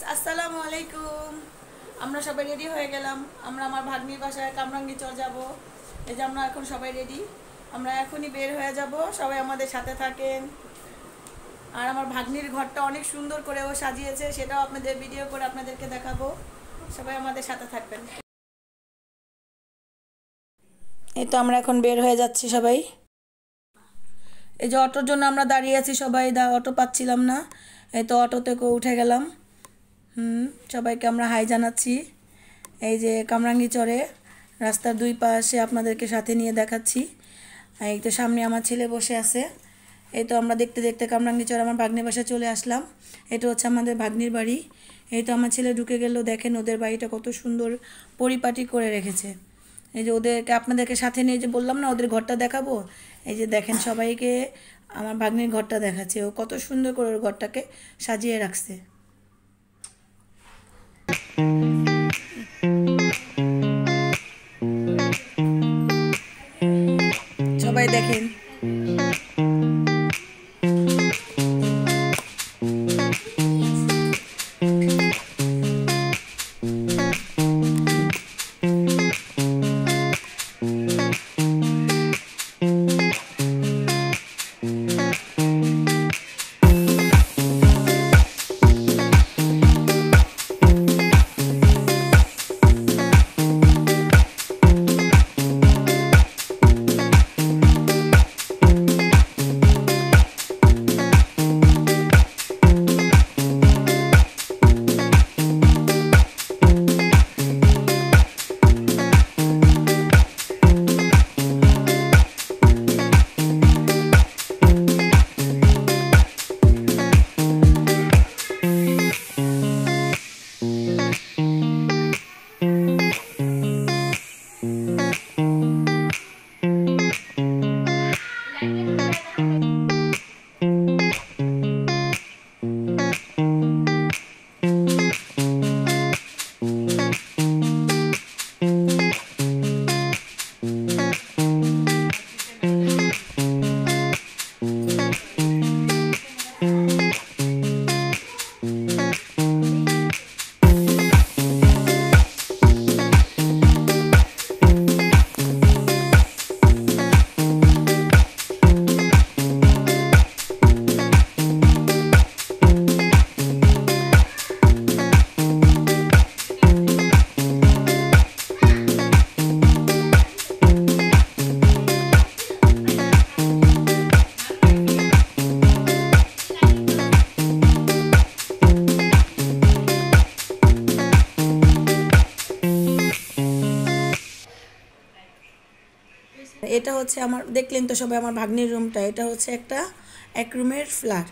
আসসালামু আলাইকুম। আমরা সবাই রেডি হয়ে গেলাম। আমরা আমার ভাগ্নির বাসায় কামরাঙ্গীরচর যাব। এই যে আমরা এখন সবাই রেডি। আমরা এখনই বের হয়ে যাব, সবাই আমাদের সাথে থাকেন। আর আমার ভাগ্নির ঘরটা অনেক সুন্দর করে ও সাজিয়েছে, সেটাও আপনাদের ভিডিও করে আপনাদেরকে দেখাবো। সবাই আমাদের সাথে থাকবেন। এই তো আমরা এখন বের হয়ে যাচ্ছি সবাই। এই যে অটোর জন্য আমরা দাঁড়িয়ে আছি সবাই, অটো পাচ্ছিলাম না। এই তো অটোতে উঠে গেলাম। সবাইকে আমরা হাই জানাচ্ছি। এই যে কামরাঙ্গীরচরে রাস্তার দুই পাশে আপনাদেরকে সাথে নিয়ে দেখাচ্ছি। এই তো সামনে আমার ছেলে বসে আছে। এই তো আমরা দেখতে দেখতে কামরাঙ্গীরচর আমার ভাগ্নির বাসায় চলে আসলাম। এটা হচ্ছে আমাদের ভাগ্নির বাড়ি। এই তো আমার ছেলে ঢুকে গেল। দেখেন ওদের বাড়িটা কত সুন্দর পরিপাটি করে রেখেছে। এই যে ওদেরকে আপনাদেরকে সাথে নিয়ে যে বললাম না ওদের ঘরটা দেখাবো, এই যে দেখেন সবাইকে আমার ভাগ্নির ঘরটা দেখাচ্ছে। ও কত সুন্দর করে ওর ঘরটাকে সাজিয়ে রাখছে। সবাই দেখেন। এটা হচ্ছে আমার, দেখলেন তো সবাই আমার ভাগ্নির রুমটা। এটা হচ্ছে একটা এক রুমের ফ্ল্যাট।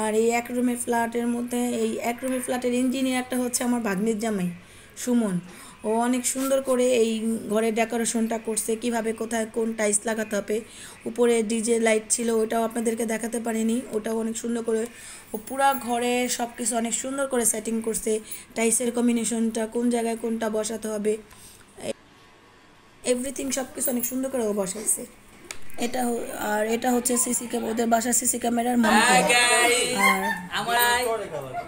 আর এই এক রুমের ফ্ল্যাটের মধ্যে এই এক রুমের ফ্ল্যাটের ইঞ্জিনিয়ারটা হচ্ছে আমার ভাগ্নির জামাই সুমন। ও অনেক সুন্দর করে এই ঘরের ডেকোরেশনটা করছে, কিভাবে কোথায় কোন টাইলস লাগাতে হবে। উপরে ডিজে লাইট ছিল, ওটাও আপনাদেরকে দেখাতে পারিনি, ওটাও অনেক সুন্দর করে ও পুরা ঘরে সব কিছু অনেক সুন্দর করে সেটিং করছে। টাইলসের কম্বিনেশনটা কোন জায়গায় কোনটা বসাতে হবে, এভরিথিং সব কিছু অনেক সুন্দর করে ও বসাইছে। এটা আর এটা হচ্ছে সিসি ক্যামেরা, ওদের বাসার সিসি ক্যামেরার মনিটর। আর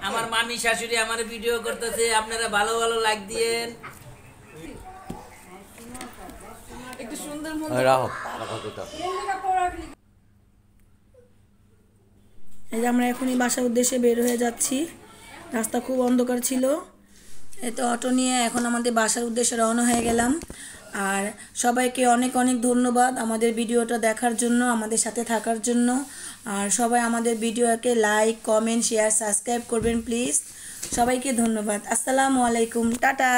আমার মামি শাশুড়ি আমার ভিডিও করতেছে, আপনারা ভালো ভালো লাইক দিয়েন। একটু সুন্দর এই যে আমরা এখনই বাসার উদ্দেশ্যে বের হয়ে যাচ্ছি। রাস্তা খুব অন্ধকার ছিল। এই তো অটো নিয়ে এখন আমাদের বাসার উদ্দেশ্যে রওনা হয়ে গেলাম। আর সবাইকে অনেক অনেক ধন্যবাদ আমাদের ভিডিওটা দেখার জন্য, আমাদের সাথে থাকার জন্য। আর সবাই আমাদের ভিডিওকে লাইক, কমেন্ট, শেয়ার, সাবস্ক্রাইব করবেন প্লিজ। সবাইকে ধন্যবাদ। আসসালামু আলাইকুম, টাটা।